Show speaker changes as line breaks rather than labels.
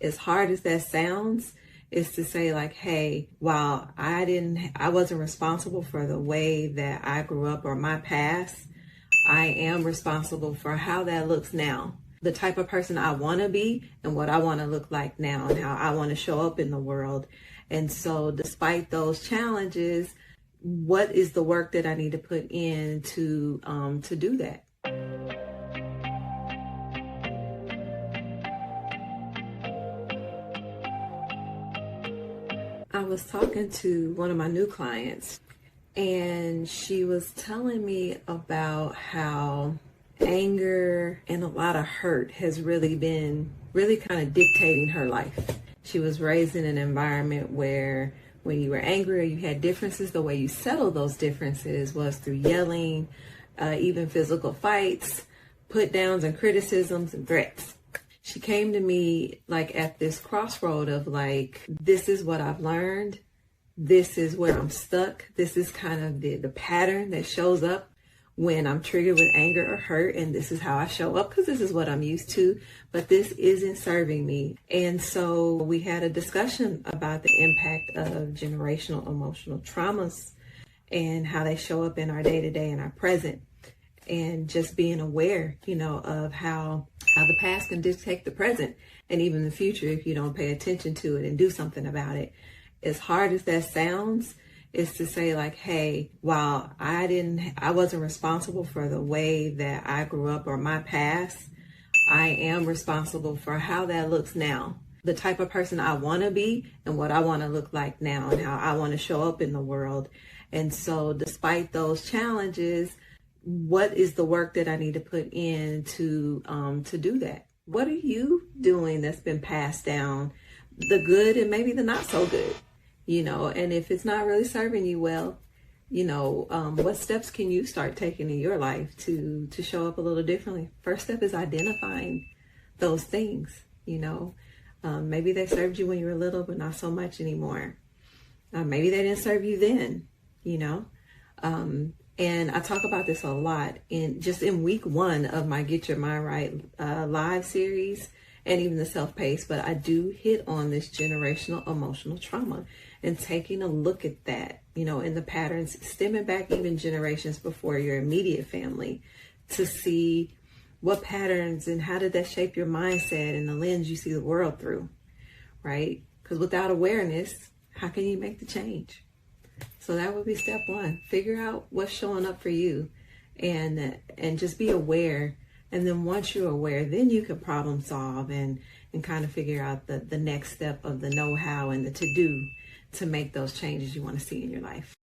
As hard as that sounds, is to say like, hey, while I wasn't responsible for the way that I grew up or my past, I am responsible for how that looks now. The type of person I want to be and what I want to look like now and how I want to show up in the world. And so despite those challenges, what is the work that I need to put in to do that? I was talking to one of my new clients, and she was telling me about how anger and a lot of hurt has really been kind of dictating her life. She was raised in an environment where when you were angry or you had differences, the way you settled those differences was through yelling, even physical fights, put downs and criticisms and threats. She came to me like at this crossroad of like, this is what I've learned. This is where I'm stuck. This is kind of the pattern that shows up when I'm triggered with anger or hurt. And this is how I show up because this is what I'm used to. But this isn't serving me. And so we had a discussion about the impact of generational emotional traumas and how they show up in our day-to-day and our present. And just being aware, of how the past can dictate the present and even the future if you don't pay attention to it and do something about it. As hard as that sounds, is to say like, hey, while I wasn't responsible for the way that I grew up or my past, I am responsible for how that looks now. The type of person I want to be and what I want to look like now and how I want to show up in the world. And so despite those challenges, what is the work that I need to put in to do that? What are you doing that's been passed down, the good and maybe the not so good, and if it's not really serving you well, what steps can you start taking in your life to show up a little differently? First step is identifying those things, maybe they served you when you were little, but not so much anymore. Maybe they didn't serve you then, and I talk about this a lot in week 1 of my Get Your Mind Right live series and even the self-paced, but I do hit on this generational emotional trauma and taking a look at that, in the patterns stemming back even generations before your immediate family to see what patterns and how did that shape your mindset and the lens you see the world through, right? Because without awareness, how can you make the change? So that would be step 1. Figure out what's showing up for you and just be aware. And then once you're aware, then you can problem solve and kind of figure out the next step of the know-how and the to-do to make those changes you want to see in your life.